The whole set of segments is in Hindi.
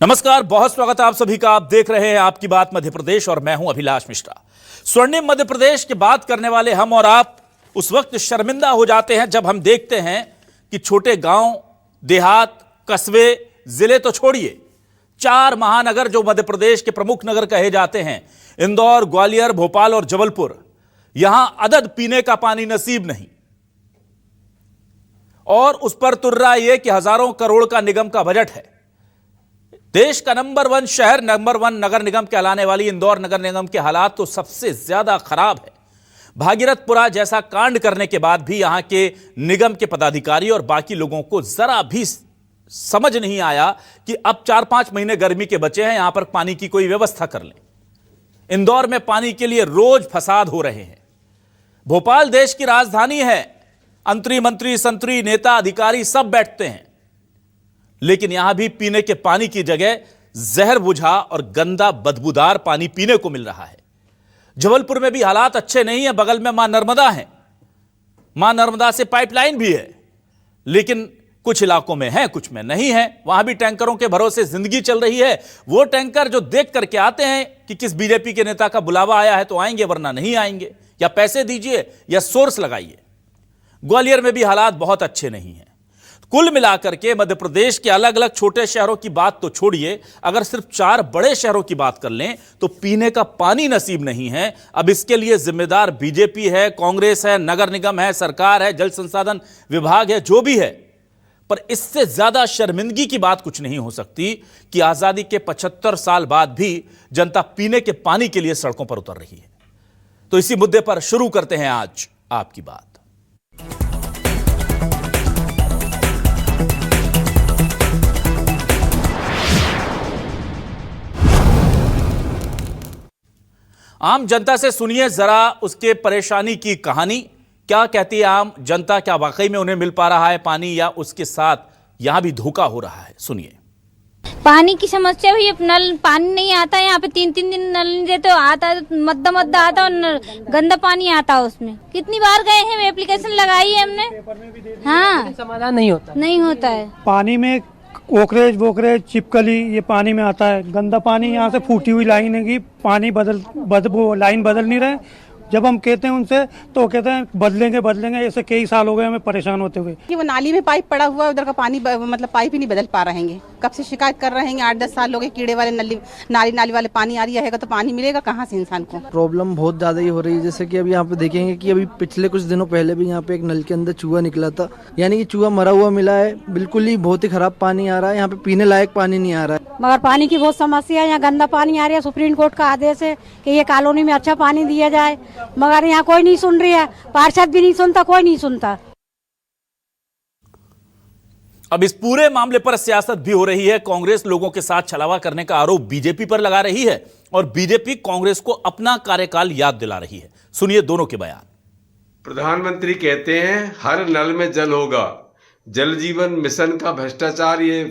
नमस्कार, बहुत स्वागत है आप सभी का। आप देख रहे हैं आपकी बात मध्य प्रदेश और मैं हूं अभिलाष मिश्रा। स्वर्णिम मध्य प्रदेश की बात करने वाले हम और आप उस वक्त शर्मिंदा हो जाते हैं जब हम देखते हैं कि छोटे गांव, देहात, कस्बे, जिले तो छोड़िए, 4 महानगर जो मध्य प्रदेश के प्रमुख नगर कहे जाते हैं, इंदौर, ग्वालियर, भोपाल और जबलपुर, यहां अदद पीने का पानी नसीब नहीं। और उस पर तुर्रा यह कि हजारों करोड़ का निगम का बजट है। देश का नंबर 1 शहर, नंबर 1 नगर निगम कहलाने वाली इंदौर नगर निगम के हालात तो सबसे ज्यादा खराब है। भागीरथपुरा जैसा कांड करने के बाद भी यहां के निगम के पदाधिकारी और बाकी लोगों को जरा भी समझ नहीं आया कि अब 4-5 महीने गर्मी के बचे हैं, यहां पर पानी की कोई व्यवस्था कर लें। इंदौर में पानी के लिए रोज फसाद हो रहे हैं। भोपाल देश की राजधानी है, अंतरी, मंत्री, संतरी, नेता, अधिकारी सब बैठते हैं, लेकिन यहां भी पीने के पानी की जगह जहर बुझा और गंदा बदबूदार पानी पीने को मिल रहा है। जबलपुर में भी हालात अच्छे नहीं है। बगल में मां नर्मदा है, मां नर्मदा से पाइपलाइन भी है, लेकिन कुछ इलाकों में है, कुछ में नहीं है। वहां भी टैंकरों के भरोसे जिंदगी चल रही है। वो टैंकर जो देख करके आते हैं कि किस बीजेपी के नेता का बुलावा आया है तो आएंगे, वरना नहीं आएंगे, या पैसे दीजिए या सोर्स लगाइए। ग्वालियर में भी हालात बहुत अच्छे नहीं हैं। कुल मिलाकर के मध्य प्रदेश के अलग अलग छोटे शहरों की बात तो छोड़िए, अगर सिर्फ 4 बड़े शहरों की बात कर लें तो पीने का पानी नसीब नहीं है। अब इसके लिए जिम्मेदार बीजेपी है, कांग्रेस है, नगर निगम है, सरकार है, जल संसाधन विभाग है, जो भी है। पर इससे ज्यादा शर्मिंदगी की बात कुछ नहीं हो सकती कि आजादी के 75 साल बाद भी जनता पीने के पानी के लिए सड़कों पर उतर रही है। तो इसी मुद्दे पर शुरू करते हैं आज आपकी बात। आम जनता से सुनिए जरा उसके परेशानी की कहानी। क्या कहती है आम जनता? क्या वाकई में उन्हें मिल पा रहा है पानी, या उसके साथ यहां भी धोखा हो रहा है? सुनिए। पानी की समस्या हुई, नल पानी नहीं आता है यहाँ पे। 3-3 दिन नल नहीं देते, आता है मद्दा आता और गंदा पानी आता है उसमें। कितनी बार गए हैं, एप्लीकेशन लगाई है हमने, हाँ, समाधान नहीं होता है। पानी में ओकरेज चिपकली ये पानी में आता है। गंदा पानी यहाँ से फूटी हुई लाइन है कि पानी लाइन बदल नहीं रहे। जब हम कहते हैं उनसे तो कहते हैं बदलेंगे। ऐसे कई साल हो गए हमें परेशान होते हुए। कि वो नाली में पाइप पड़ा हुआ है, उधर का पानी मतलब पाइप ही नहीं बदल पा रहे हैं। कब से शिकायत कर रहे हैं, 8-10 साल हो गए। कीड़े वाले नाली वाले पानी आ रही है, तो पानी मिलेगा कहाँ से इंसान को? प्रॉब्लम बहुत ज्यादा ही हो रही है। जैसे कि अभी यहाँ पे देखेंगे कि अभी पिछले कुछ दिनों पहले भी यहाँ पे एक नल के अंदर चूहा निकला था, यानी कि चूहा मरा हुआ मिला है। बिल्कुल ही बहुत ही खराब पानी आ रहा है, यहाँ पे पीने लायक पानी नहीं आ रहा है। मगर पानी की बहुत समस्या है, यहाँ गंदा पानी आ रहा है। सुप्रीम कोर्ट का आदेश है कि ये कॉलोनी में अच्छा पानी दिया जाए, मगर यहाँ कोई नहीं सुन रही है। पार्षद भी नहीं सुनता, कोई नहीं सुनता। अब इस पूरे मामले पर सियासत भी हो रही है। कांग्रेस लोगों के साथ छलावा करने का आरोप बीजेपी पर लगा रही है और बीजेपी कांग्रेस को अपना कार्यकाल याद दिला रही है। सुनिए दोनों के बयान। प्रधानमंत्री कहते हैं हर नल में जल होगा। जल जीवन मिशन का भ्रष्टाचार ये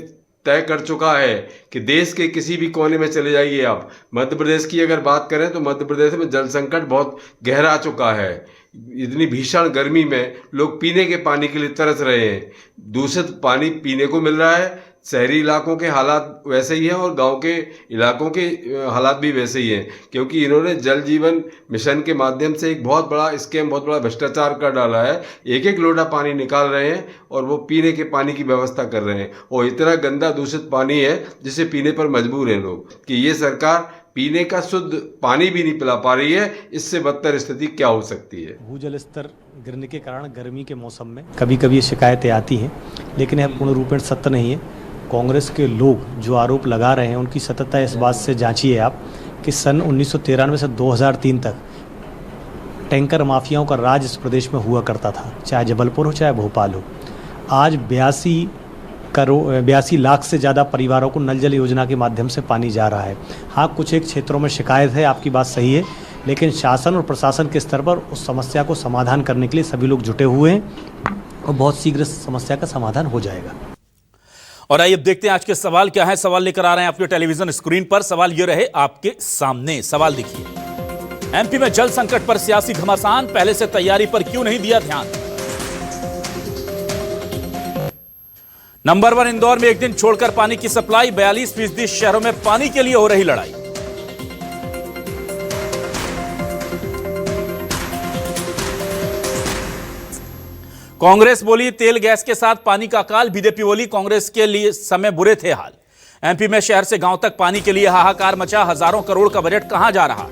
तय कर चुका है कि देश के किसी भी कोने में चले जाइए आप। मध्य प्रदेश की अगर बात करें तो मध्य प्रदेश में जल संकट बहुत गहरा चुका है। इतनी भीषण गर्मी में लोग पीने के पानी के लिए तरस रहे हैं। दूषित पानी पीने को मिल रहा है। शहरी इलाकों के हालात वैसे ही हैं और गांव के इलाकों के हालात भी वैसे ही हैं, क्योंकि इन्होंने जल जीवन मिशन के माध्यम से एक बहुत बड़ा स्कैम, बहुत बड़ा भ्रष्टाचार कर डाला है। एक लोटा पानी निकाल रहे हैं और वो पीने के पानी की व्यवस्था कर रहे हैं, और इतना गंदा दूषित पानी है जिसे पीने पर मजबूर हैं लोग। कि ये सरकार पीने का शुद्ध पानी भी नहीं पिला पा रही है। इससे बदतर स्थिति क्या हो सकती है? भूजल स्तर गिरने के कारण गर्मी के मौसम में कभी कभी ये शिकायतें आती हैं, लेकिन यह पूर्ण रूपेण सत्य नहीं है। कांग्रेस के लोग जो आरोप लगा रहे हैं उनकी सत्यता इस बात से जांचिए आप कि सन 1993 से 2003 तक टैंकर माफियाओं का राज इस प्रदेश में हुआ करता था, चाहे जबलपुर हो चाहे भोपाल हो। आज 82 लाख से ज़्यादा परिवारों को नल जल योजना के माध्यम से पानी जा रहा है। हाँ, कुछ एक क्षेत्रों में शिकायत है, आपकी बात सही है, लेकिन शासन और प्रशासन के स्तर पर उस समस्या को समाधान करने के लिए सभी लोग जुटे हुए हैं और बहुत शीघ्र समस्या का समाधान हो जाएगा। और आइए अब देखते हैं आज के सवाल क्या है। सवाल लेकर आ रहे हैं आपके टेलीविजन स्क्रीन पर। सवाल ये रहे आपके सामने। सवाल देखिए। एमपी में जल संकट पर सियासी घमासान, पहले से तैयारी पर क्यों नहीं दिया ध्यान? नंबर 1 इंदौर में एक दिन छोड़कर पानी की सप्लाई, 42% शहरों में पानी के लिए हो रही लड़ाई। कांग्रेस बोली तेल गैस के साथ पानी का काल, बीजेपी बोली कांग्रेस के लिए समय बुरे थे हाल। एमपी में शहर से गांव तक पानी के लिए हाहाकार मचा, हजारों करोड़ का बजट कहां जा रहा।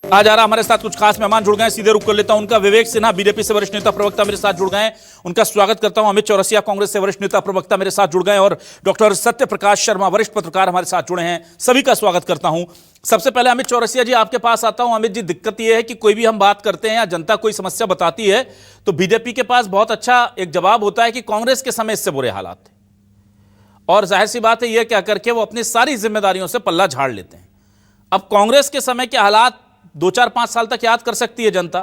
आज आ रहा हमारे साथ कुछ खास मेहमान जुड़ गए हैं, सीधे रुक कर लेता हूं उनका। विवेक सिन्हा बीजेपी से वरिष्ठ नेता प्रवक्ता मेरे साथ जुड़ गए हैं, उनका स्वागत करता हूं। अमित चौरसिया कांग्रेस से वरिष्ठ नेता प्रवक्ता मेरे साथ जुड़ गए हैं और डॉक्टर सत्य प्रकाश शर्मा वरिष्ठ पत्रकार हमारे साथ जुड़े हैं, सभी का स्वागत करता हूं। सबसे पहले अमित चौरसिया जी आपके पास आता हूं। अमित जी, दिक्कत यह है कि कोई भी हम बात करते हैं या जनता कोई समस्या बताती है तो बीजेपी के पास बहुत अच्छा एक जवाब होता है कि कांग्रेस के समय इससे बुरे हालात थे, और जाहिर सी बात है यह क्या करके वो अपनी सारी जिम्मेदारियों से पल्ला झाड़ लेते हैं। अब कांग्रेस के समय के हालात 2-4-5 साल तक याद कर सकती है जनता,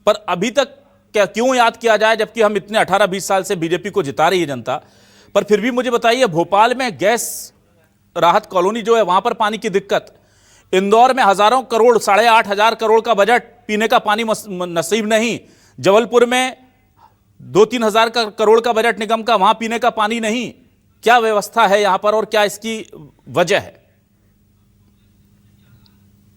पर अभी तक क्या क्यों याद किया जाए जबकि हम इतने 18-20 साल से बीजेपी को जिता रही है जनता। पर फिर भी मुझे बताइए, भोपाल में गैस राहत कॉलोनी जो है वहां पर पानी की दिक्कत, इंदौर में हजारों करोड़ 8,500 करोड़ का बजट, पीने का पानी नसीब नहीं, जबलपुर में 2-3 हजार करोड़ का बजट निगम का, वहां पीने का पानी नहीं। क्या व्यवस्था है यहां पर और क्या इसकी वजह है?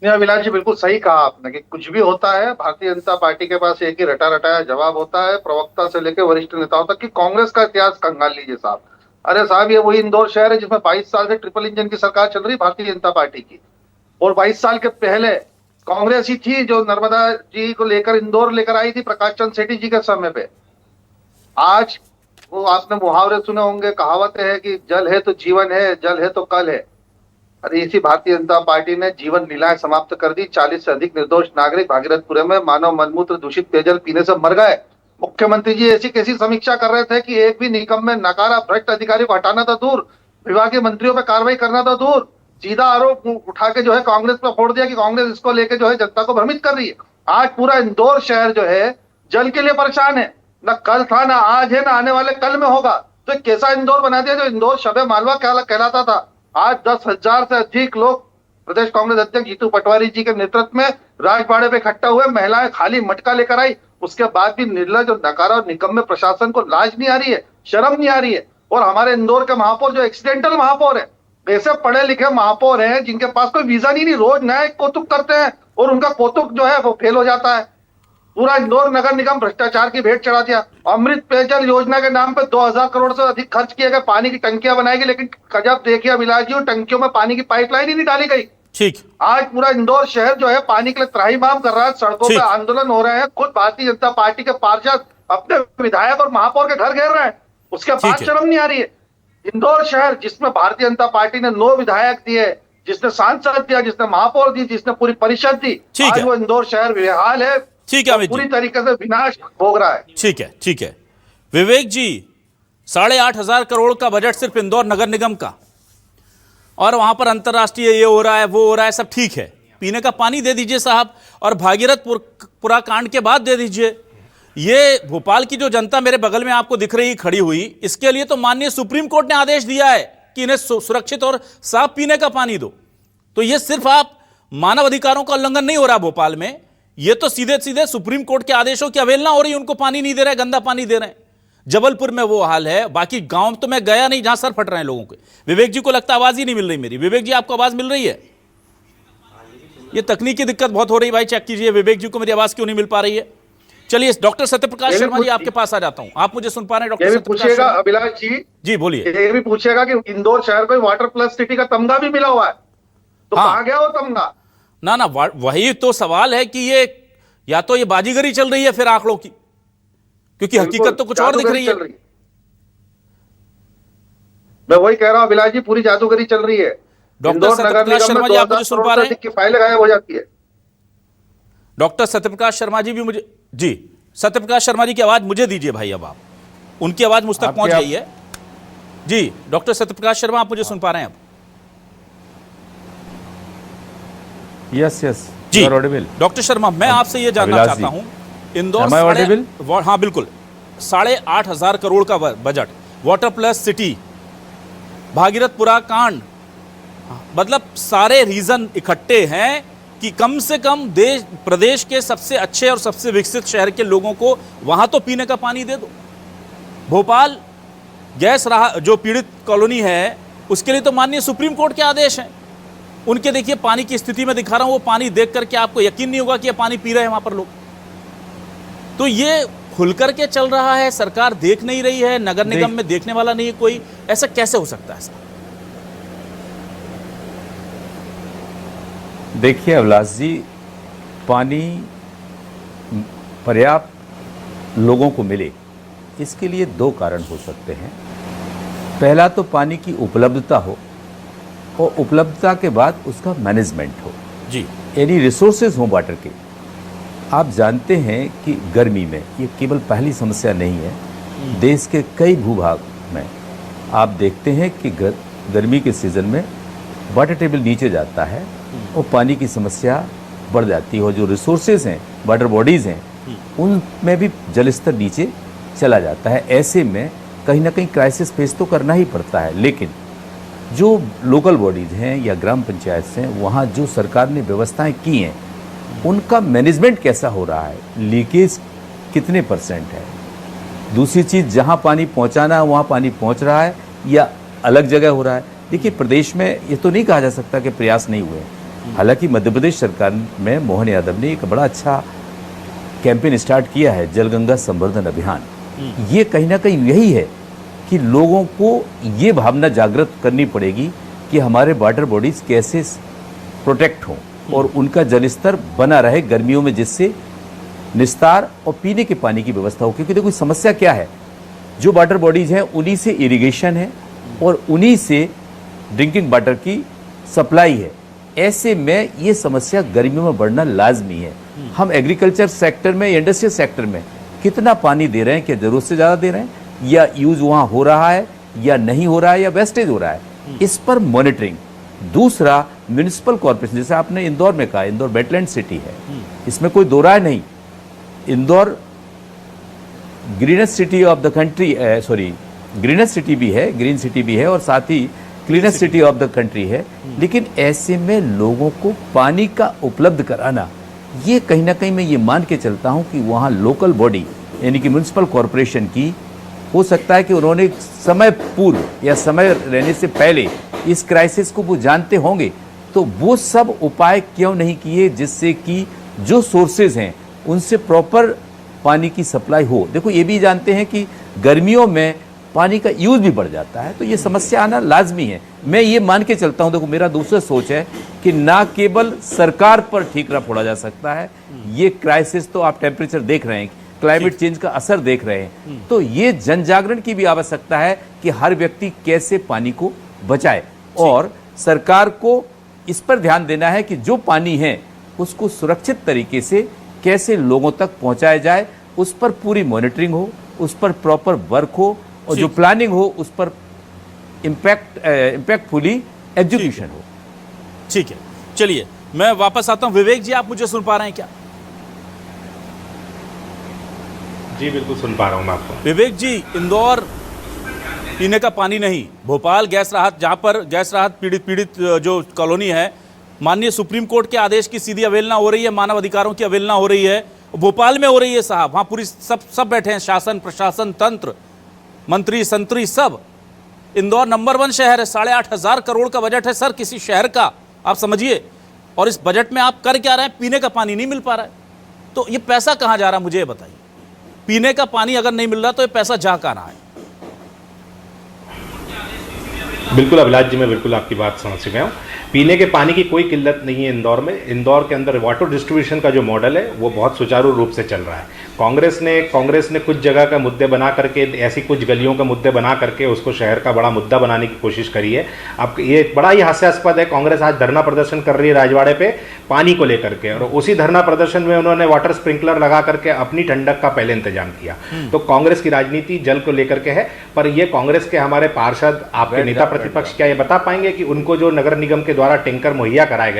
अभिलाष जी, बिल्कुल सही कहा आपने कि कुछ भी होता है भारतीय जनता पार्टी के पास एक ही रटा रटाया जवाब होता है, प्रवक्ता से लेकर वरिष्ठ नेताओं तक। कि कांग्रेस का इतिहास कंगाल लीजिए साहब। अरे साहब, ये वही इंदौर शहर है जिसमें 22 साल से ट्रिपल इंजन की सरकार चल रही भारतीय जनता पार्टी की, और 22 साल के पहले कांग्रेस ही थी जो नर्मदा जी को लेकर इंदौर लेकर आई थी प्रकाश चंद्र सेठी जी के समय पे। आज वो आपने मुहावरे सुने होंगे, कहावतें हैं कि जल है तो जीवन है, जल है तो कल है। अरे इसी भारतीय जनता पार्टी ने जीवन लीलाएं समाप्त कर दी। 40 से अधिक निर्दोष नागरिक भागीरथपुर में मानव मलमूत्र दूषित पेयजल पीने से मर गए। मुख्यमंत्री जी ऐसी कैसी समीक्षा कर रहे थे कि एक भी निगम में नकारा भ्रष्ट अधिकारी को हटाना तो दूर, विभागीय मंत्रियों पर कार्रवाई करना तो दूर, सीधा आरोप उठा के जो है कांग्रेस पर फोड़ दिया कि कांग्रेस इसको लेके जो है जनता को भ्रमित कर रही है। आज पूरा इंदौर शहर जो है जल के लिए परेशान है। न कल था, ना आज है, ना आने वाले कल में होगा। तो कैसा इंदौर बना दिया जो इंदौर शबे मालवा कहलाता था। आज 10,000 से अधिक लोग प्रदेश कांग्रेस अध्यक्ष जीतू पटवारी जी के नेतृत्व में राजबाड़े पे इकट्ठा हुए, महिलाएं खाली मटका लेकर आई। उसके बाद भी निर्लज और नकारा और निकम्मे प्रशासन को लाज नहीं आ रही है, शर्म नहीं आ रही है। और हमारे इंदौर के महापौर जो एक्सीडेंटल महापौर है, ऐसे पढ़े लिखे महापौर हैं जिनके पास कोई वीजा नहीं, रोज नया कौतुक करते हैं और उनका कौतुक जो है वो फेल हो जाता है। पूरा इंदौर नगर निगम भ्रष्टाचार की भेंट चढ़ा दिया। अमृत पेयजल योजना के नाम पे 2,000 करोड़ से अधिक खर्च किए गए, पानी की टंकियां बनाई गई, लेकिन जब देखिए अभिलाष जी, टंकियों में पानी की पाइपलाइन ही नहीं डाली गई। ठीक, आज पूरा इंदौर शहर जो है पानी के लिए त्राहिमाम कर रहा है, सड़कों पे आंदोलन हो रहे हैं, खुद भारतीय जनता पार्टी के पार्षद अपने विधायक और महापौर के घर घेर रहे हैं, उसके बाद शर्म नहीं आ रही है। इंदौर शहर जिसमें भारतीय जनता पार्टी ने 9 विधायक दिए, जिसने सांसद दिया, जिसने महापौर दी, जिसने पूरी परिषद दी, आज वो इंदौर शहर बेहाल है। ठीक है अमित जी, पूरी तरीके से विनाश भोग रहा है। ठीक है, ठीक है। विवेक जी, 8,500 करोड़ का बजट सिर्फ इंदौर नगर निगम का, और वहां पर अंतरराष्ट्रीय ये हो रहा है वो हो रहा है, सब ठीक है। पीने का पानी दे दीजिए साहब, और भागीरथपुरा कांड के बाद दे दीजिए। ये भोपाल की जो जनता मेरे बगल में आपको दिख रही खड़ी हुई, इसके लिए तो माननीय सुप्रीम कोर्ट ने आदेश दिया है कि इन्हें सुरक्षित और साफ पीने का पानी दो। तो ये सिर्फ आप मानव अधिकारों का उल्लंघन नहीं हो रहा भोपाल में, ये तो सीधे सीधे सुप्रीम कोर्ट के आदेशों की अवहेलना हो रही है। उनको पानी नहीं दे रहे, गंदा पानी दे रहे हैं। जबलपुर में वो हाल है, बाकी गांव तो मैं गया नहीं जहां सर फट रहे हैं लोगों के। विवेक जी को लगता है आवाज ही नहीं मिल रही मेरी। विवेक जी, आपको आवाज मिल रही है? ये तकनीकी दिक्कत बहुत हो रही है भाई, चेक कीजिए विवेक जी को मेरी आवाज क्यों नहीं मिल पा रही है। चलिए डॉक्टर सत्यप्रकाश ये भी शर्मा जी पूछ- आपके पास आ जाता हूँ। आप मुझे सुन पा रहे हैं ये डॉक्टर भी सत्यप्रकाश पूछिएगा शर्मा? अभिलाष जी, जी बोलिए। ये भी पूछिएगा कि इंदौर शहर को वाटर प्लस सिटी का तमगा भी मिला हुआ है, तो हाँ। कहाँ गया वो तमगा? ना ना वही तो सवाल है कि ये या तो ये बाजीगरी चल रही है फिर आंकड़ों की, क्योंकि हकीकत तो कुछ और दिख रही है। जादूगरी चल मैं वही कह रहा हूँ अभिलाष जी, पूरी जादूगरी चल रही है। डॉक्टर इंदौर नगर सत्यप्रकाश निगम में शर्मा जी, आप 2000 मुझे सुन करोड़ पा रहे से हैं? अधिक की फाइलें गायब हो जाती है। डॉक्टर सत्यप्रकाश शर्मा जी भी मुझे, जी सत्यप्रकाश शर्मा जी की आवाज मुझे दीजिए भाई, अब आप उनकी आवाज मुझ तक पहुंच गई है। जी डॉक्टर सत्यप्रकाश शर्मा, आप मुझे सुन पा रहे हैं अब? यस यस जी डॉक्टर शर्मा, मैं आपसे ये जानना चाहता हूं, इंदौर हाँ बिल्कुल 8,500 करोड़ का budget, water plus city, Bhagirathpura कांड, मतलब सारे रीजन इकट्ठे हैं कि कम से कम प्रदेश के सबसे अच्छे और सबसे विकसित शहर के लोगों को वहां तो पीने का पानी दे दो। भोपाल गैस जो पीड़ित कॉलोनी है उसके लिए तो माननीय सुप्रीम कोर्ट के आदेश हैं। उनके देखिए पानी की स्थिति में दिखा रहा हूं, वो पानी देख करके आपको यकीन नहीं होगा कि ये पानी पी रहे हैं वहां पर लोग। तो ये खुल करके चल रहा है, सरकार देख नहीं रही है, नगर निगम में देखने वाला नहीं है कोई, ऐसा कैसे हो सकता है सर? देखिए अभिलाष जी, पानी पर्याप्त लोगों को मिले इसके लिए दो कारण हो सकते हैं। पहला तो पानी की उपलब्धता हो, और उपलब्धता के बाद उसका मैनेजमेंट हो जी, यानी रिसोर्सेज हो वाटर के। आप जानते हैं कि गर्मी में ये केवल पहली समस्या नहीं है, देश के कई भूभाग में आप देखते हैं कि गर्मी के सीज़न में वाटर टेबल नीचे जाता है और पानी की समस्या बढ़ जाती है, और जो रिसोर्सेज हैं, वाटर बॉडीज़ हैं, उनमें भी जल स्तर नीचे चला जाता है। ऐसे में कहीं ना कहीं क्राइसिस फेस तो करना ही पड़ता है, लेकिन जो लोकल बॉडीज़ हैं या ग्राम पंचायत हैं, वहाँ जो सरकार ने व्यवस्थाएं की हैं उनका मैनेजमेंट कैसा हो रहा है, लीकेज कितने % है, दूसरी चीज़ जहाँ पानी पहुँचाना है वहाँ पानी पहुँच रहा है या अलग जगह हो रहा है। देखिए प्रदेश में ये तो नहीं कहा जा सकता कि प्रयास नहीं हुए, हालांकि मध्य प्रदेश सरकार में मोहन यादव ने एक बड़ा अच्छा कैंपेन स्टार्ट किया है, जलगंगा संवर्धन अभियान। ये कहीं ना कहीं यही है कि लोगों को ये भावना जागृत करनी पड़ेगी कि हमारे वाटर बॉडीज कैसे प्रोटेक्ट हों और उनका जल स्तर बना रहे गर्मियों में, जिससे निस्तार और पीने के पानी की व्यवस्था हो। क्योंकि देखो समस्या क्या है, जो वाटर बॉडीज हैं उन्हीं से इरिगेशन है और उन्हीं से ड्रिंकिंग वाटर की सप्लाई है। ऐसे में ये समस्या गर्मियों में बढ़ना लाजमी है। हम एग्रीकल्चर सेक्टर में, इंडस्ट्रियल सेक्टर में कितना पानी दे रहे हैं, क्या जरूरत से ज़्यादा दे रहे हैं, या यूज वहाँ हो रहा है या नहीं हो रहा है, या वेस्टेज हो रहा है, इस पर मॉनिटरिंग। दूसरा, म्यूनिसिपल कॉर्पोरेशन, जैसे आपने इंदौर में कहा, इंदौर वेटलैंड सिटी है, इसमें कोई दो राय नहीं। Indore greenest city of the country, greenest city भी है, ग्रीन सिटी भी है, और साथ ही cleanest city of the country है। लेकिन ऐसे में लोगों को पानी का उपलब्ध कराना, ये कहीं ना कहीं मैं ये मान के चलता हूँ कि वहाँ लोकल बॉडी यानी कि म्यूनिसिपल कॉर्पोरेशन की, हो सकता है कि उन्होंने समय पूर्व या समय रहने से पहले इस क्राइसिस को वो जानते होंगे, तो वो सब उपाय क्यों नहीं किए जिससे कि जो सोर्सेज हैं उनसे प्रॉपर पानी की सप्लाई हो। देखो ये भी जानते हैं कि गर्मियों में पानी का यूज भी बढ़ जाता है, तो ये समस्या आना लाजमी है। मैं ये मान के चलता हूँ, देखो मेरा दूसरा सोच है कि ना केवल सरकार पर ठीकरा फोड़ा जा सकता है, ये क्राइसिस तो आप टेम्परेचर देख रहे हैं, क्लाइमेट चेंज का असर देख रहे हैं, तो ये जन जागरण की भी आवश्यकता है कि हर व्यक्ति कैसे पानी को बचाए, और सरकार को इस पर ध्यान देना है कि जो पानी है उसको सुरक्षित तरीके से कैसे लोगों तक पहुंचाया जाए, उस पर पूरी मॉनिटरिंग हो, उस पर प्रॉपर वर्क हो, और जो प्लानिंग हो उस पर इम्पैक्टफुली एग्जीक्यूशन हो। ठीक है, चलिए मैं वापस आता हूं। विवेक जी, आप मुझे सुन पा रहे हैं क्या? जी बिल्कुल सुन पा रहा हूं मैं आपको। विवेक जी, इंदौर पीने का पानी नहीं, भोपाल गैस राहत, जहां पर गैस राहत पीड़ित जो कॉलोनी है, माननीय सुप्रीम कोर्ट के आदेश की सीधी अवहेलना हो रही है, मानव अधिकारों की अवहेलना हो रही है, भोपाल में हो रही है साहब। वहां पूरी सब बैठे हैं, शासन प्रशासन तंत्र, मंत्री संतरी सब। इंदौर नंबर 1 शहर है, 8,500 करोड़ का बजट है सर किसी शहर का, आप समझिए। और इस बजट में आप कर क्या रहे हैं? पीने का पानी नहीं मिल पा रहा है। तो ये पैसा कहाँ जा रहा मुझे ये बताइए। पीने का पानी अगर नहीं मिल रहा तो ये पैसा जा कहाँ रहा है? बिल्कुल अभिलाष जी, मैं बिल्कुल आपकी बात समझ गया हूँ। पीने के पानी की कोई किल्लत नहीं है इंदौर में। इंदौर के अंदर वाटर डिस्ट्रीब्यूशन का जो मॉडल है वो बहुत सुचारू रूप से चल रहा है। कांग्रेस ने कुछ जगह का मुद्दे बना करके, ऐसी कुछ गलियों का मुद्दे बना करके उसको शहर का बड़ा मुद्दा बनाने की कोशिश करी है। अब ये बड़ा ही हास्यास्पद है, कांग्रेस आज धरना प्रदर्शन कर रही है राजवाड़े पे पानी को लेकर के, और उसी धरना प्रदर्शन में उन्होंने वाटर स्प्रिंकलर लगा करके अपनी ठंडक का पहले इंतजाम किया। तो कांग्रेस की राजनीति जल को लेकर के है। पर ये कांग्रेस के हमारे पार्षद, आपके नेता प्रतिपक्ष क्या ये बता पाएंगे कि उनको जो नगर निगम के द्वारा टैंकर मुहैया कराए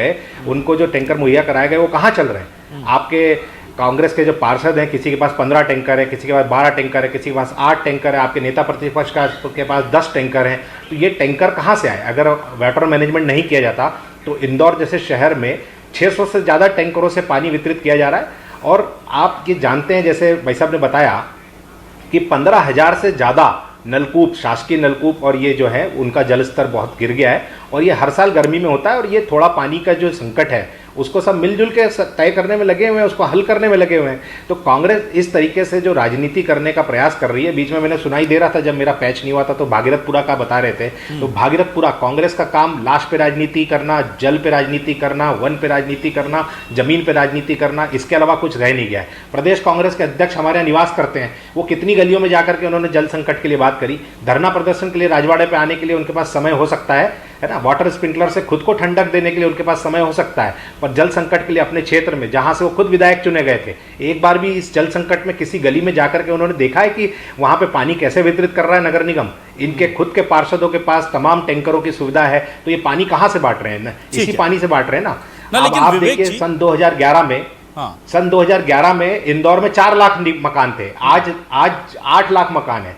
गए, वो कहाँ चल रहे हैं? आपके कांग्रेस के जो पार्षद हैं, किसी के पास 15 टैंकर है, किसी के पास 12 टैंकर है, किसी के पास 8 टैंकर है, आपके नेता प्रतिपक्ष के पास 10 टैंकर हैं। तो ये टैंकर कहाँ से आए? अगर वाटर मैनेजमेंट नहीं किया जाता तो इंदौर जैसे शहर में 600 से ज़्यादा टैंकरों से पानी वितरित किया जा रहा है। और आप ये जानते हैं, जैसे भाई साहब ने बताया कि 15,000 से ज़्यादा नलकूप, शासकीय नलकूप, और ये जो है उनका जल स्तर बहुत गिर गया है, और ये हर साल गर्मी में होता है। और ये थोड़ा पानी का जो संकट है उसको सब मिलजुल के तय करने में लगे हुए हैं, उसको हल करने में लगे हुए हैं। तो कांग्रेस इस तरीके से जो राजनीति करने का प्रयास कर रही है, बीच में मैंने सुनाई दे रहा था जब मेरा पैच नहीं हुआ था तो भागीरथपुरा का बता रहे थे। तो भागीरथपुरा, कांग्रेस का काम लाश पे राजनीति करना, जल पे राजनीति करना, वन पे राजनीति करना, जमीन पे राजनीति करना, इसके अलावा कुछ रह नहीं गया है। प्रदेश कांग्रेस के अध्यक्ष हमारे यहाँ निवास करते हैं, वो कितनी गलियों में जाकर के उन्होंने जल संकट के लिए बात करी। धरना प्रदर्शन के लिए राजवाड़े पे आने के लिए उनके पास समय हो सकता है ना, वाटर स्प्रिंकलर से खुद को ठंडक देने के लिए उनके पास समय हो सकता है, पर जल संकट के लिए अपने क्षेत्र में, जहां से वो खुद विधायक चुने गए थे, एक बार भी इस जल संकट में किसी गली में जाकर के उन्होंने देखा है कि वहां पे पानी कैसे वितरित कर रहा है नगर निगम? इनके खुद के पार्षदों के पास तमाम टैंकरों की सुविधा है, तो ये पानी कहां से बांट रहे हैं? इसी पानी से बांट रहे हैं ना। अब आप देखिए सन 2011 में इंदौर में 4 लाख मकान थे, आज 8 लाख मकान है।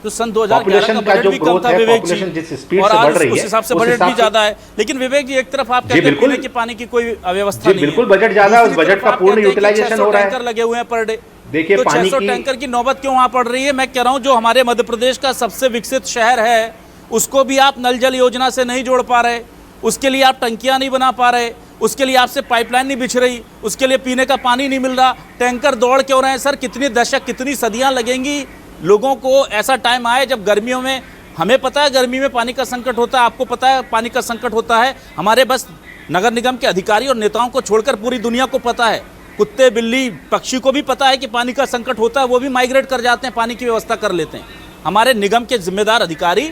तो सन 2011 का बजट भी कम था विवेक जी, जिस स्पीड और से बढ़ आज रही उस है हिसाब से बजट भी ज्यादा है। लेकिन विवेक जी, एक तरफ आप कहते हैं पीने के पानी की कोई व्यवस्था नहीं है, बिल्कुल बजट ज्यादा है, उस बजट का पूर्ण यूटिलाइजेशन हो रहा है। टैंकर लगे हुए हैं पर डे। देखिए, तो पानी 600 टैंकर की नौबत क्यों वहां पड़ रही है? मैं कह रहा हूं जो हमारे मध्य प्रदेश का सबसे विकसित शहर है उसको भी आप नल जल योजना से नहीं जोड़ पा रहे, उसके लिए आप टंकियां नहीं बना पा रहे, उसके लिए आपसे पाइपलाइन नहीं बिछ रही, उसके लिए पीने का पानी नहीं मिल रहा, टैंकर दौड़ क्यों रहे हैं? सर, कितनी दशक, कितनी सदियां लगेंगी लोगों को? ऐसा टाइम आए जब गर्मियों में, हमें पता है गर्मी में पानी का संकट होता है, आपको पता है पानी का संकट होता है, हमारे बस नगर निगम के अधिकारी और नेताओं को छोड़कर पूरी दुनिया को पता है, कुत्ते बिल्ली पक्षी को भी पता है कि पानी का संकट होता है, वो भी माइग्रेट कर जाते हैं, पानी की व्यवस्था कर लेते हैं। हमारे निगम के जिम्मेदार अधिकारी,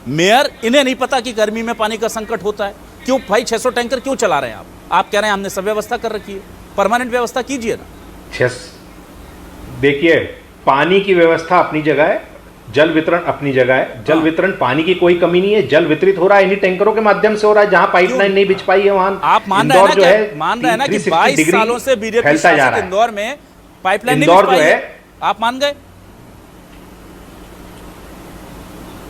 मेयर, इन्हें नहीं पता कि गर्मी में पानी का संकट होता है। क्यों भाई 600 टैंकर क्यों चला रहे हैं आप कह रहे हैं हमने सब व्यवस्था कर रखी है, परमानेंट व्यवस्था कीजिए ना। देखिए, पानी की व्यवस्था अपनी जगह है, जल वितरण अपनी जगह है। जल वितरण, पानी की कोई कमी नहीं है, जल वितरित हो रहा है इन्हीं टैंकरों के माध्यम से हो रहा है, जहाँ पाइपलाइन नहीं बिछ पाई है वहां। आप मान रहे हैं ना कि 22 सालों से बीजेपी शासित इंदौर में पाइपलाइन नहीं बिछ पाई है, आप मान गए?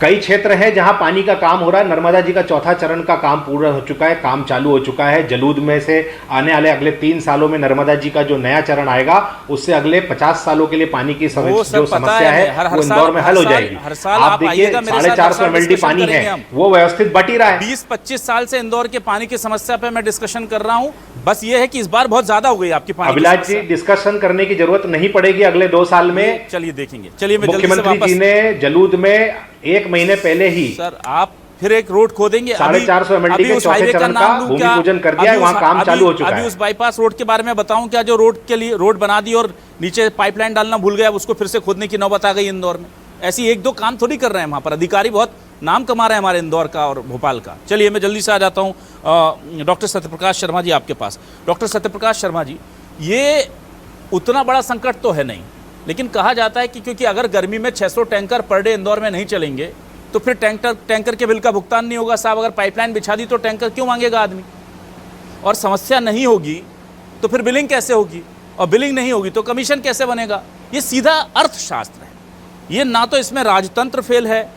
कई क्षेत्र हैं जहां पानी का काम हो रहा है। नर्मदा जी का 4था चरण का काम पूरा हो चुका है, काम चालू हो चुका है। जलूद में से आने वाले अगले 3 सालों में नर्मदा जी का जो नया चरण आएगा, उससे अगले 50 सालों के लिए पानी की जो समस्या है वो इंदौर में हल हो जाएगी। हर साल आप देखिए 450 MLD पानी है, वो व्यवस्थित बट ही रहा है। 20-25 साल से इंदौर के पानी की समस्या पे मैं डिस्कशन कर रहा हूँ, बस ये है कि इस बार बहुत ज्यादा हो गई आपकी पानी। अभिलाष जी, डिस्कशन करने की जरूरत नहीं पड़ेगी अगले 2 साल में। चलिए देखेंगे। चलिए, मुख्यमंत्री जी ने जलूद में 1 महीने पहले ही सर आप फिर एक रोड खोदेंगे। 450 MLD के चौथे चरण का भूमि पूजन कर दिया है, वहां काम चालू हो चुका है। अभी उस बाईपास रोड के बारे में बताऊं क्या, जो रोड के लिए रोड बना दी और नीचे पाइपलाइन डालना भूल गया, उसको फिर से खोदने की नौबत आ गई इंदौर में। ऐसी 1-2 काम थोड़ी कर रहे हैं वहां पर, अधिकारी बहुत नाम कमा रहे हैं हमारे इंदौर का और भोपाल का। चलिए, मैं जल्दी से आ जाता हूँ डॉक्टर सत्यप्रकाश शर्मा जी आपके पास। डॉक्टर सत्यप्रकाश शर्मा जी, ये उतना बड़ा संकट तो है नहीं, लेकिन कहा जाता है कि क्योंकि अगर गर्मी में 600 टैंकर पर डे इंदौर में नहीं चलेंगे तो फिर टैंकर के बिल का भुगतान नहीं होगा। साहब, अगर पाइपलाइन बिछा दी तो टैंकर क्यों मांगेगा आदमी? और समस्या नहीं होगी तो फिर बिलिंग कैसे होगी, और बिलिंग नहीं होगी तो कमीशन कैसे बनेगा? ये सीधा अर्थशास्त्र है। ये ना तो इसमें राजतंत्र फेल है,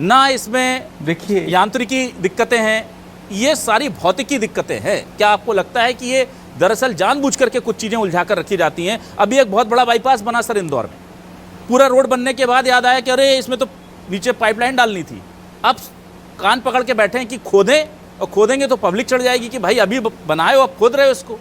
ना इसमें देखिए यांत्रिकी दिक्कतें हैं, ये सारी भौतिकी दिक्कतें हैं। क्या आपको लगता है कि ये दरअसल जानबूझ करके कुछ चीज़ें उलझा कर रखी जाती हैं? अभी एक बहुत बड़ा बाईपास बना सर इंदौर में, पूरा रोड बनने के बाद याद आया कि अरे इसमें तो नीचे पाइपलाइन डालनी थी। अब कान पकड़ के बैठे हैं कि खोदें, और खोदेंगे तो पब्लिक चढ़ जाएगी कि भाई अभी बनाए हो, अब खोद रहे हो इसको।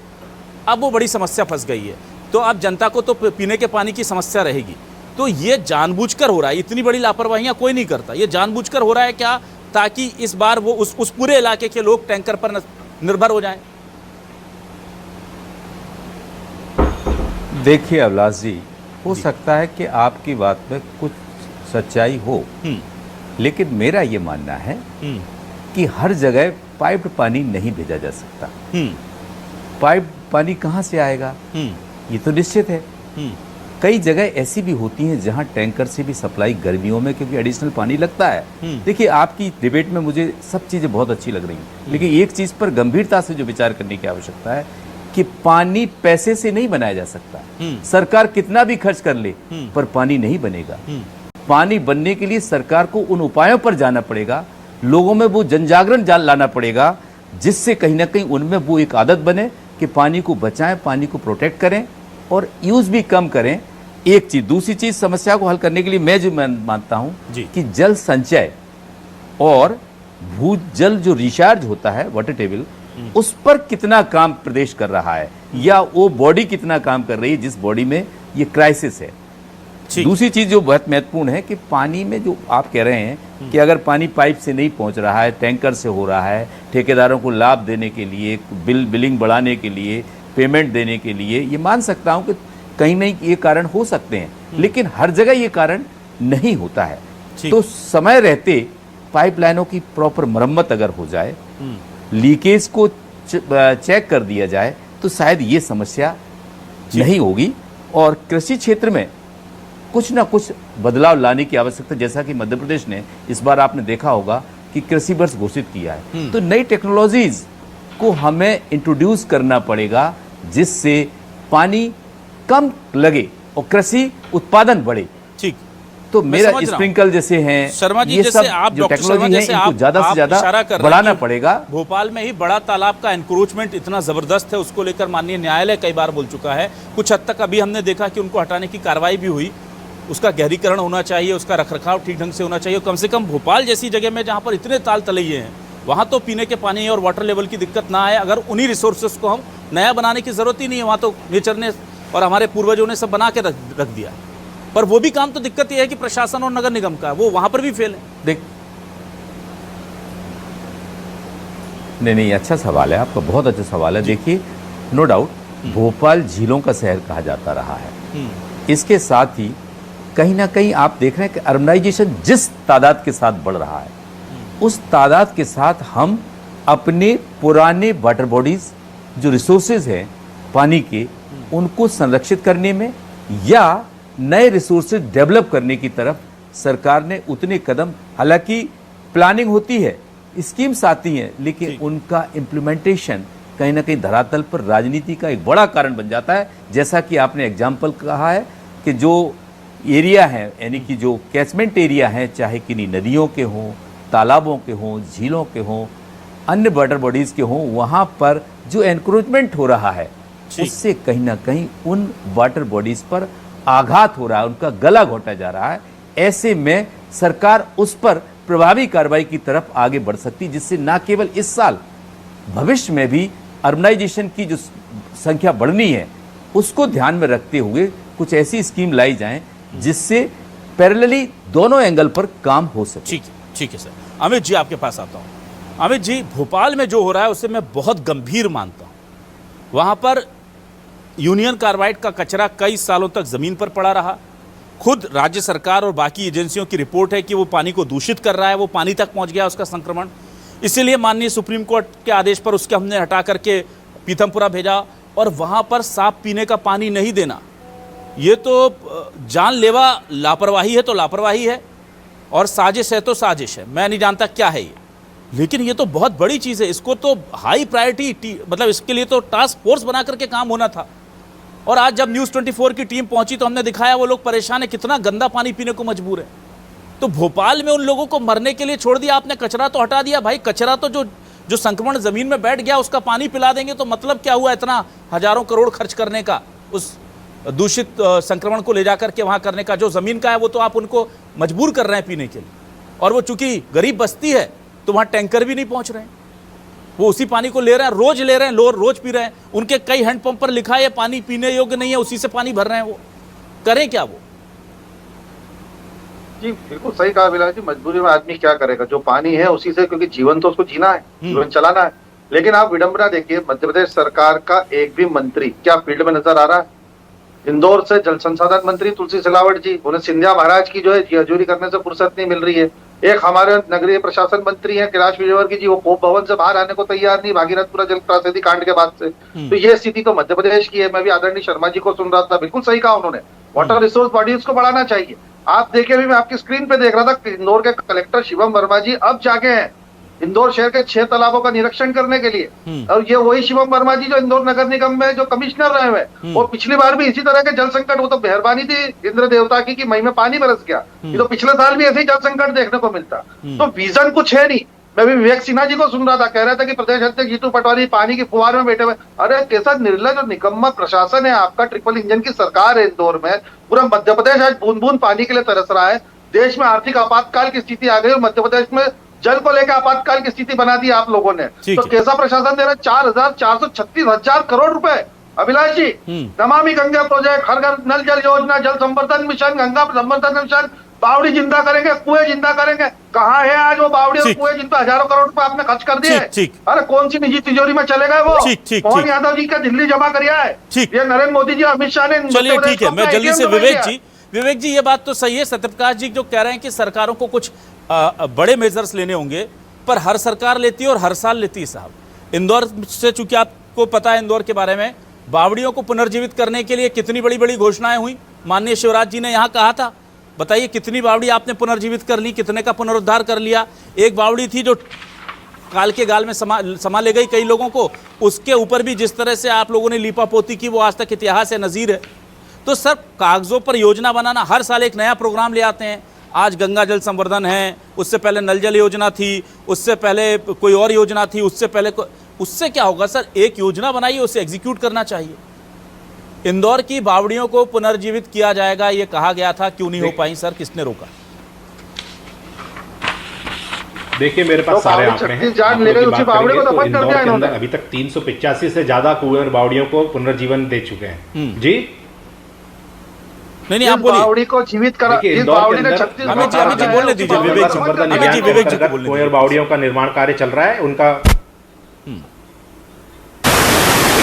अब वो बड़ी समस्या फंस गई है। तो अब जनता को तो पीने के पानी की समस्या रहेगी। तो ये जानबूझकर हो रहा है, इतनी बड़ी लापरवाहियां कोई नहीं करता, ये जानबूझकर हो रहा है क्या, ताकि इस बार वो उस पूरे इलाके के लोग टैंकर पर निर्भर हो जाएं। देखिए अभिलाष जी, हो सकता है कि आपकी बात में कुछ सच्चाई हो, लेकिन मेरा ये मानना है कि हर जगह पाइप्ड पानी नहीं भेजा जा सकता। पाइप पानी कहाँ से आएगा, ये तो निश्चित है। कई जगह ऐसी भी होती हैं जहां टैंकर से भी सप्लाई गर्मियों में, क्योंकि एडिशनल पानी लगता है। देखिए, आपकी डिबेट में मुझे सब चीजें बहुत अच्छी लग रही हैं, लेकिन एक चीज पर गंभीरता से जो विचार करने की आवश्यकता है कि पानी पैसे से नहीं बनाया जा सकता। सरकार कितना भी खर्च कर ले, पर पानी नहीं बनेगा। पानी बनने के लिए सरकार को उन उपायों पर जाना पड़ेगा, लोगों में वो जनजागरण लाना पड़ेगा, जिससे कहीं ना कहीं उनमें वो एक आदत बने कि पानी को बचाएं, पानी को प्रोटेक्ट करें और यूज भी कम करें। एक चीज, दूसरी चीज, समस्या को हल करने के लिए मैं जो मानता हूं कि जल संचय और भूजल जो रिचार्ज होता है, वाटर टेबल, उस पर कितना काम प्रदेश कर रहा है, या वो बॉडी कितना काम कर रही है जिस बॉडी में ये क्राइसिस है। दूसरी चीज जो बहुत महत्वपूर्ण है कि पानी में जो आप कह रहे हैं कि अगर पानी पाइप से नहीं पहुंच रहा है, टैंकर से हो रहा है, ठेकेदारों को लाभ देने के लिए, बिलिंग बढ़ाने के लिए, पेमेंट देने के लिए, ये मान सकता हूं कि कहीं नहीं ये कारण हो सकते हैं, लेकिन हर जगह ये कारण नहीं होता है। तो समय रहते पाइपलाइनों की प्रॉपर मरम्मत अगर हो जाए, लीकेज को चेक कर दिया जाए, तो शायद ये समस्या नहीं होगी। और कृषि क्षेत्र में कुछ ना कुछ बदलाव लाने की आवश्यकता, जैसा कि मध्य प्रदेश ने इस बार आपने देखा होगा कि कृषि वर्ष घोषित किया है, तो नई टेक्नोलॉजीज को हमें इंट्रोड्यूस करना पड़ेगा, जिससे पानी कम लगे और कृषि उत्पादन बढ़े। ठीक, तो मेरा स्प्रिंकल जैसे हैं, शर्मा जी, ये जैसे सब आप जो डॉक्टर शर्मा टेक्नोलॉजी है, जैसे इनको ज्यादा से ज्यादा बढ़ाना पड़ेगा। भोपाल में ही बड़ा तालाब का एनक्रोचमेंट इतना जबरदस्त है, उसको लेकर माननीय न्यायालय कई बार बोल चुका है। कुछ हद तक अभी हमने देखा कि उनको हटाने की कार्रवाई भी हुई, उसका गहरीकरण होना चाहिए, उसका रखरखाव ठीक ढंग से होना चाहिए। कम से कम भोपाल जैसी जगह में जहाँ पर इतने ताल तलैये हैं, वहाँ तो पीने के पानी और वाटर लेवल की दिक्कत ना आए। अगर उन्हीं रिसोर्सेज को हम नया बनाने की जरूरत ही नहीं है, वहाँ तो नेचर ने और हमारे पूर्वजों ने सब बना के रख दिया। पर वो भी काम तो दिक्कत ये है कि प्रशासन और नगर निगम का, वो वहाँ पर भी फेल है। देख, नहीं, अच्छा सवाल है आपका, बहुत अच्छा सवाल है। देखिए, नो डाउट भोपाल झीलों का शहर कहा जाता रहा है। इसके साथ ही कहीं ना कहीं आप देख रहे हैं कि अर्बनाइजेशन जिस तादाद के साथ बढ़ रहा है, उस तादाद के साथ हम अपने पुराने वाटर बॉडीज जो रिसोर्सेज हैं पानी के, उनको संरक्षित करने में या नए रिसोर्सेज डेवलप करने की तरफ सरकार ने उतने कदम, हालांकि प्लानिंग होती है, स्कीम्स आती हैं, लेकिन उनका इम्प्लीमेंटेशन कहीं ना कहीं धरातल पर राजनीति का एक बड़ा कारण बन जाता है। जैसा कि आपने एग्जाम्पल कहा है कि जो एरिया है, यानी कि जो कैचमेंट एरिया है, चाहे किन्हीं नदियों के हों, तालाबों के हों, झीलों के हों, अन्य वाटर बॉडीज़ के हों, वहाँ पर जो एनक्रोचमेंट हो रहा है, उससे कहीं ना कहीं उन वाटर बॉडीज़ पर आघात हो रहा है, उनका गला घोटा जा रहा है। ऐसे में सरकार उस पर प्रभावी कार्रवाई की तरफ आगे बढ़ सकती, जिससे न केवल इस साल, भविष्य में भी अर्बनाइजेशन की जो संख्या बढ़नी है, उसको ध्यान में रखते हुए कुछ ऐसी स्कीम लाई जाएं जिससे पैरेलली दोनों एंगल पर काम हो सके। ठीक है सर। अमित जी, आपके पास आता हूँ। अमित जी, भोपाल में जो हो रहा है उसे मैं बहुत गंभीर मानता हूँ। वहाँ पर यूनियन कार्बाइड का कचरा कई सालों तक ज़मीन पर पड़ा रहा। खुद राज्य सरकार और बाकी एजेंसियों की रिपोर्ट है कि वो पानी को दूषित कर रहा है, वो पानी तक पहुँच गया उसका संक्रमण। इसीलिए माननीय सुप्रीम कोर्ट के आदेश पर उसके हमने हटा करके पीथमपुरा भेजा, और वहाँ पर साफ पीने का पानी नहीं देना, ये तो जानलेवा लापरवाही है, तो लापरवाही है, और साजिश है तो साजिश है। मैं नहीं जानता क्या है ये, लेकिन ये तो बहुत बड़ी चीज़ है। इसको तो हाई प्रायोरिटी, मतलब इसके लिए तो टास्क फोर्स बना करके काम होना था। और आज जब न्यूज़ 24 की टीम पहुंची तो हमने दिखाया वो लोग परेशान है, कितना गंदा पानी पीने को मजबूर है। तो भोपाल में उन लोगों को मरने के लिए छोड़ दिया आपने, कचरा तो हटा दिया। भाई, कचरा तो जो संक्रमण ज़मीन में बैठ गया उसका पानी पिला देंगे तो मतलब क्या हुआ इतना हजारों करोड़ खर्च करने का, उस दूषित संक्रमण को ले जाकर के वहाँ करने का। जो ज़मीन का है वो तो आप उनको मजबूर कर रहे हैं पीने के लिए, और वो चूंकि गरीब बस्ती है तो वहाँ टैंकर भी नहीं पहुँच रहे हैं। वो उसी पानी को ले रहे हैं, रोज ले रहे हैं, रोज पी रहे हैं। उनके कई हैंडपंप पर लिखा है पानी पीने योग्य नहीं है, उसी से पानी भर रहे हैं। वो करें क्या वो? जी बिल्कुल सही कहा अभिलाष जी, मजबूरी में आदमी क्या करेगा, जो पानी है उसी से, क्योंकि जीवन तो उसको जीना है, जीवन चलाना है। लेकिन आप विडंबना देखिए, मध्य प्रदेश सरकार का एक भी मंत्री क्या फील्ड में नजर आ रहा है? इंदौर से जल संसाधन मंत्री तुलसी सिलावट जी, उन्हें सिंधिया महाराज की जो है हजूरी करने से फुर्सत नहीं मिल रही है। एक हमारे नगरीय प्रशासन मंत्री हैं कैलाश विजयवर्गीय जी, वो कोप भवन से बाहर आने को तैयार नहीं, भागीरथपुरा जल त्रासदी कांड के बाद से। तो ये स्थिति तो मध्य प्रदेश की है। मैं भी आदरणीय शर्मा जी को सुन रहा था, बिल्कुल सही कहा उन्होंने, वाटर रिसोर्स बॉडीज को बढ़ाना चाहिए। आप देखिए, अभी मैं आपकी स्क्रीन पे देख रहा था, इंदौर के कलेक्टर शिवम वर्मा जी अब जाके हैं इंदौर शहर के 6 तालाबों का निरीक्षण करने के लिए। और ये वही शिवम वर्मा जी जो इंदौर नगर निगम में जो कमिश्नर रहे हुए, और पिछली बार भी इसी तरह के जल संकट, वो तो मेहरबानी थी इंद्र देवता की कि मई में पानी बरस गया, ये तो पिछले साल भी ऐसे ही जल संकट देखने को मिलता। तो विजन कुछ है नहीं। मैं भी विवेक सिन्हा जी को सुन रहा था, कह रहे थे कि प्रदेश अध्यक्ष जीतू पटवारी पानी की फुहार में बैठे हुए। अरे कैसा निर्लज और निकम्मा प्रशासन है आपका, ट्रिपल इंजन की सरकार है इंदौर में। पूरा मध्य प्रदेश आज बूंद बूंद पानी के लिए तरस रहा है। देश में आर्थिक आपातकाल की स्थिति आ गई और मध्य प्रदेश में जल को लेकर आपातकाल की स्थिति बना दी आप लोगों ने। तो कैसा प्रशासन दे रहा है? 4,436 करोड़ रुपए। अभिलाष जी, नमामि गंगा प्रोजेक्ट, हर घर नल जल योजना, जल संवर्धन मिशन, गंगा संवर्धन मिशन, बावड़ी जिंदा करेंगे, कुएं जिंदा करेंगे। कहाँ है आज वो बावड़ी और कुएं जिन पर हजारों करोड़ रुपए आपने खर्च कर दिए? अरे कौन सी निजी तिजोरी में चले गए वो? मोहन यादव जी का दिल्ली जमा करिया है, ये नरेंद्र मोदी जी, अमित शाह ने। चलिए ठीक है, मैं जल्दी से विवेक जी ये बात तो सही है, सत्यप्रकाश जी जो कह रहे हैं कि सरकारों को कुछ बड़े मेजर्स लेने होंगे, पर हर सरकार लेती है और हर साल लेती है साहब। इंदौर से चूंकि आपको पता है इंदौर के बारे में, बावड़ियों को पुनर्जीवित करने के लिए कितनी बड़ी बड़ी घोषणाएं हुई। माननीय शिवराज जी ने यहाँ कहा था, बताइए कितनी बावड़ी आपने पुनर्जीवित कर ली, कितने का पुनरुद्धार कर लिया। एक बावड़ी थी जो काल के गाल में समा ले गई कई लोगों को, उसके ऊपर भी जिस तरह से आप लोगों ने लीपापोती की वो आज तक इतिहास है, नज़ीर है। तो सर कागजों पर योजना बनाना, हर साल एक नया प्रोग्राम ले आते हैं। आज गंगा जल संवर्धन है, उससे पहले नल जल योजना थी, उससे पहले कोई और योजना थी, उससे पहले उससे क्या होगा सर? एक योजना बनाइए, उसे एग्जीक्यूट करना चाहिए। इंदौर की बावड़ियों को पुनर्जीवित किया जाएगा ये कहा गया था, क्यों नहीं हो पाई सर? किसने रोका? देखिए मेरे पास सारे आंकड़े हैं। इंदौर के अंदर अभी तक 385 से ज्यादा कुएं और बावड़ियों को पुनर्जीवन दे चुके हैं। जी नहीं आप बोलिए। बावड़ी को जीवित करा, इस बावड़ी ने 36 हमें जी बोलने दीजिए। विवेक जी कुएं और बावड़ियों का निर्माण कार्य चल रहा है उनका।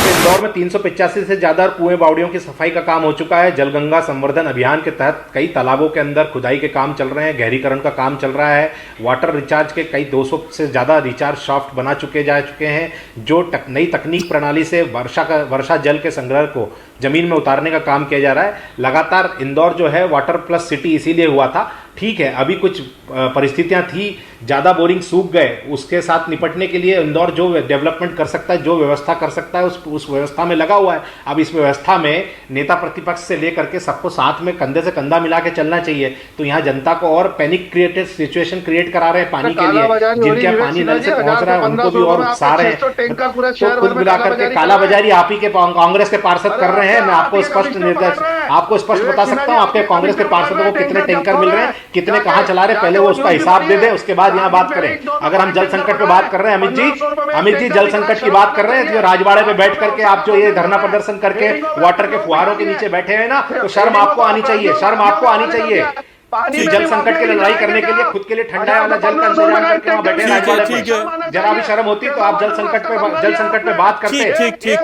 इंदौर में 385 से ज्यादा कुएं बावड़ियों की सफाई का काम हो चुका है। जलगंगा संवर्धन अभियान के तहत कई तालाबों के अंदर खुदाई के काम चल रहे हैं, गहरीकरण का काम चल रहा है। वाटर रिचार्ज के कई 200 से ज्यादा रिचार्ज शाफ्ट बना जा चुके हैं, जो नई तकनीक प्रणाली से वर्षा जल के संग्रह को जमीन में उतारने का काम किया जा रहा है। लगातार इंदौर जो है वाटर प्लस सिटी इसीलिए हुआ था। ठीक है, अभी कुछ परिस्थितियां थी, ज़्यादा बोरिंग सूख गए, उसके साथ निपटने के लिए इंदौर जो डेवलपमेंट कर सकता है, जो व्यवस्था कर सकता है, उस व्यवस्था में लगा हुआ है। अब इस व्यवस्था में नेता प्रतिपक्ष से लेकर के सबको साथ में कंधे से कंधा मिला के चलना चाहिए। तो यहाँ जनता को और पैनिक क्रिएटेड सिचुएशन क्रिएट करा रहे हैं पानी के लिए। जिनके पानी नल से पहुंच रहा है उनको भी और उकसा रहे हैं। तो कुल मिलाकर के कालाबाजारी आप ही के कांग्रेस के पार्षद कर रहे हैं। मैं आपको स्पष्ट बता सकता हूँ, आपके कांग्रेस के पार्षदों को कितने टैंकर मिल रहे हैं, कितने कहां चला रहे, पहले वो उसका हिसाब दे दे, उसके बाद यहाँ बात करें। अगर हम जल संकट पे बात कर रहे हैं, अमित जी जल संकट की बात कर रहे हैं, जो राजवाड़े पे बैठ करके आप जो ये धरना प्रदर्शन करके वाटर के फुहारों के नीचे बैठे हैं ना, तो शर्म आपको आनी चाहिए, शर्म आपको आनी चाहिए। जल संकट की लड़ाई करने के लिए खुद के लिए ठंडा वाला जल का इंतजाम करके वहां बैठे हैं। जरा भी शर्म होती तो आप जल संकट पे बात करते। ठीक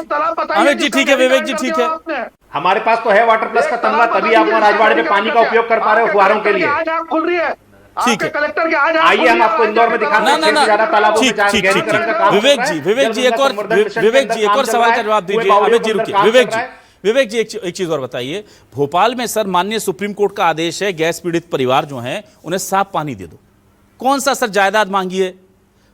अमित जी ठीक है, विवेक जी ठीक है। हमारे पास तो है वाटर प्लस का तमगा, तभी आप राजवाड़े में पानी का उपयोग कर पा रहे हो फुहारों के लिए। खुल रही है, ठीक है, कलेक्टर के आज आइए हम आपको इंदौर में दिखाते हैं ज्यादा तालाबों में गहरीकरण का काम। विवेक जी एक और सवाल का जवाब दीजिए। अमित जी रुकिए। विवेक जी एक चीज और बताइए, भोपाल में सर माननीय सुप्रीम कोर्ट का आदेश है, गैस पीड़ित परिवार जो हैं उन्हें साफ पानी दे दो। कौन सा सर जायदाद मांगी है?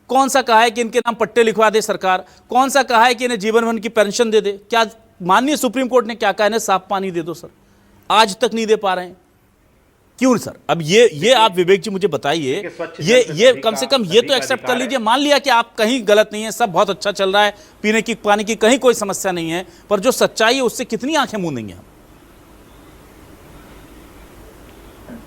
कौन सा कहा है कि इनके नाम पट्टे लिखवा दे सरकार? कौन सा कहा है कि इन्हें जीवन भर की पेंशन दे दे? क्या माननीय सुप्रीम कोर्ट ने क्या कहा? इन्हें साफ पानी दे दो सर, आज तक नहीं दे पा रहे हैं, क्यों सर? अब ये आप विवेक जी मुझे बताइए, ये कम से कम ये तो एक्सेप्ट कर लीजिए, मान लिया कि आप कहीं गलत नहीं है, सब बहुत अच्छा चल रहा है, पीने की पानी की कहीं कोई समस्या नहीं है, पर जो सच्चाई है उससे कितनी आंखें मूंदेंगे हम?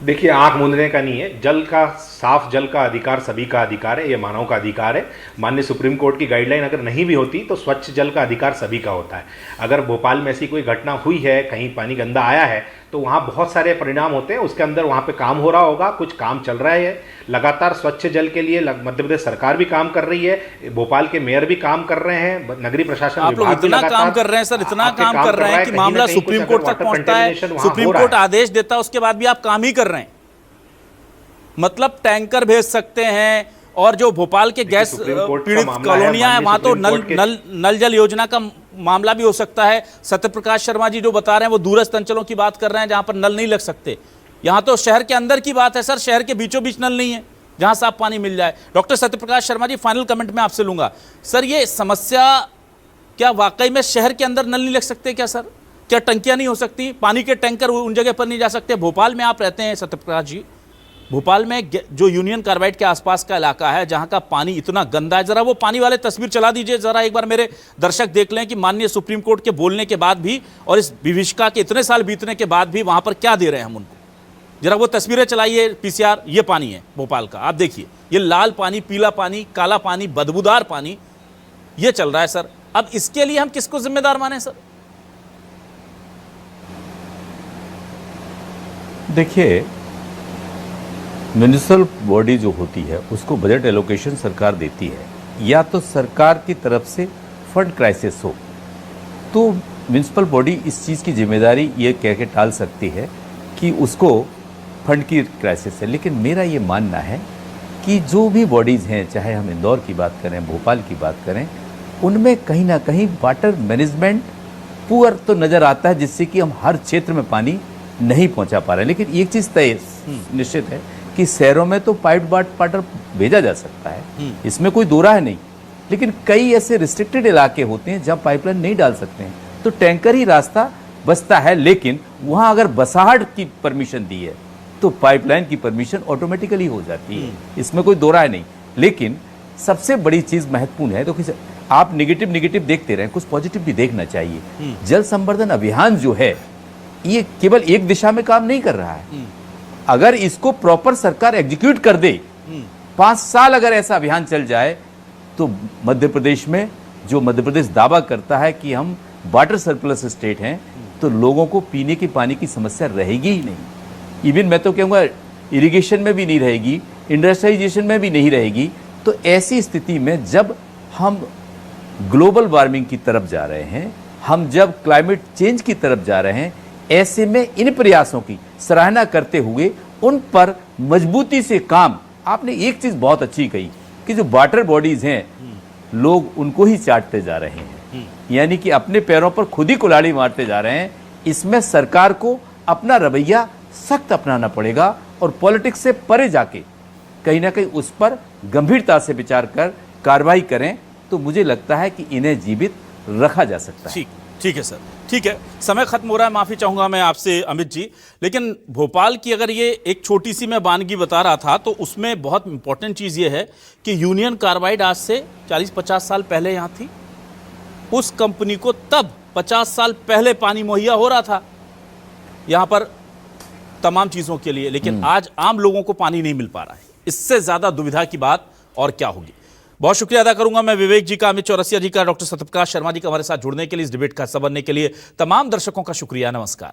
देखिए, आंख मूंदने का नहीं है। जल का, साफ जल का अधिकार सभी का अधिकार है, ये मानव का अधिकार है। माननीय सुप्रीम कोर्ट की गाइडलाइन अगर नहीं भी होती तो स्वच्छ जल का अधिकार सभी का होता है। अगर भोपाल में ऐसी कोई घटना हुई है, कहीं पानी गंदा आया है, तो वहाँ बहुत सारे परिणाम होते हैं। उसके अंदर वहाँ पे काम हो रहा होगा, कुछ काम चल रहा है लगातार। स्वच्छ जल के लिए मध्य प्रदेश सरकार भी काम कर रही है, भोपाल के मेयर भी काम कर रहे हैं, नगरीय प्रशासन आप लोग इतना काम कर रहे हैं सर, इतना काम कर रहे हैं कि मामला सुप्रीम कोर्ट तक पहुंचता है, सुप्रीम कोर्ट आदेश देता है, उसके बाद भी आप काम ही कर रहे हैं। मतलब टैंकर भेज सकते हैं, और जो भोपाल के गैस पीड़ित कॉलोनियां हैं वहां तो नल जल योजना का मामला भी हो सकता है। सत्यप्रकाश शर्मा जी जो बता रहे हैं वो दूरस्थ अंचलों की बात कर रहे हैं जहां पर नल नहीं लग सकते। यहां तो शहर के अंदर की बात है सर, शहर के बीचों बीच नल नहीं है जहां साफ पानी मिल जाए। Doctor Satyaprakash Sharma ji, final comment में आपसे लूंगा सर, ये समस्या क्या वाकई में शहर के अंदर नल नहीं लग सकते क्या सर? क्या टंकियां नहीं हो सकती? पानी के टैंकर उन जगह पर नहीं जा सकते? भोपाल में आप रहते हैं सत्यप्रकाश जी, भोपाल में जो यूनियन कार्बाइड के आसपास का इलाका है जहां का पानी इतना गंदा है, जरा वो पानी वाले तस्वीर चला दीजिए जरा एक बार, मेरे दर्शक देख लें कि माननीय सुप्रीम कोर्ट के बोलने के बाद भी और इस विभीषिका के इतने साल बीतने के बाद भी वहां पर क्या दे रहे हैं हम उनको। जरा वो तस्वीरें चलाइए पीसीआर, ये पानी है भोपाल का, आप देखिए ये लाल पानी, पीला पानी, काला पानी, बदबूदार पानी ये चल रहा है सर। अब इसके लिए हम किसको जिम्मेदार माने सर? देखिए, म्यूनिसिपल बॉडी जो होती है उसको बजट एलोकेशन सरकार देती है, या तो सरकार की तरफ से फंड क्राइसिस हो तो म्यूनिसिपल बॉडी इस चीज़ की जिम्मेदारी ये कह के टाल सकती है कि उसको फंड की क्राइसिस है। लेकिन मेरा ये मानना है कि जो भी बॉडीज़ हैं, चाहे हम इंदौर की बात करें, भोपाल की बात करें, उनमें कहीं ना कहीं वाटर मैनेजमेंट पुअर तो नज़र आता है, जिससे कि हम हर क्षेत्र में पानी नहीं पहुंचा पा रहे हैं। लेकिन एक चीज़ तय निश्चित है कि शहरों में तो पाइप वाटर भेजा जा सकता है, इसमें कोई दो राय नहीं। लेकिन कई ऐसे रिस्ट्रिक्टेड इलाके होते हैं जहां पाइपलाइन नहीं डाल सकते हैं, तो टैंकर ही रास्ता बचता है। लेकिन वहां अगर बसाहट की परमिशन दी है तो पाइपलाइन की परमिशन ऑटोमेटिकली हो जाती है, इसमें कोई दो राय नहीं। लेकिन सबसे बड़ी चीज महत्वपूर्ण है, तो आप निगेटिव देखते रहे, कुछ पॉजिटिव भी देखना चाहिए। जल संवर्धन अभियान जो है ये केवल एक दिशा में काम नहीं कर रहा है। अगर इसको प्रॉपर सरकार एग्जीक्यूट कर दे, 5 साल अगर ऐसा अभियान चल जाए, तो मध्य प्रदेश में जो मध्य प्रदेश दावा करता है कि हम वाटर सरप्लस स्टेट हैं, तो लोगों को पीने के पानी की समस्या रहेगी ही नहीं। इवन मैं तो कहूँगा इरिगेशन में भी नहीं रहेगी, इंडस्ट्रियलाइजेशन में भी नहीं रहेगी। तो ऐसी स्थिति में जब हम ग्लोबल वार्मिंग की तरफ जा रहे हैं, हम जब क्लाइमेट चेंज की तरफ जा रहे हैं, ऐसे में इन प्रयासों की सराहना करते हुए उन पर मजबूती से काम। आपने एक चीज बहुत अच्छी कही कि जो वाटर बॉडीज हैं लोग उनको ही चाटते जा रहे हैं, यानी कि अपने पैरों पर खुद ही कुल्हाड़ी मारते जा रहे हैं। इसमें सरकार को अपना रवैया सख्त अपनाना पड़ेगा और पॉलिटिक्स से परे जाके कहीं ना कहीं उस पर गंभीरता से विचार कर कार्रवाई करें, तो मुझे लगता है कि इन्हें जीवित रखा जा सकता है। ठीक है सर, ठीक है, समय खत्म हो रहा है, माफी चाहूंगा मैं आपसे अमित जी। लेकिन भोपाल की अगर ये एक छोटी सी मैं वानगी बता रहा था, तो उसमें बहुत इंपॉर्टेंट चीज ये है कि यूनियन कार्बाइड आज से 40-50 साल पहले यहाँ थी। उस कंपनी को तब 50 साल पहले पानी मुहैया हो रहा था यहाँ पर तमाम चीजों के लिए, लेकिन आज आम लोगों को पानी नहीं मिल पा रहा है। इससे ज्यादा दुविधा की बात और क्या होगी। बहुत शुक्रिया अदा करूंगा मैं विवेक जी का, अमित चौरसिया जी का, डॉक्टर सत्यप्रकाश शर्मा जी का हमारे साथ जुड़ने के लिए, इस डिबेट का हिस्सा बनने के लिए। तमाम दर्शकों का शुक्रिया, नमस्कार।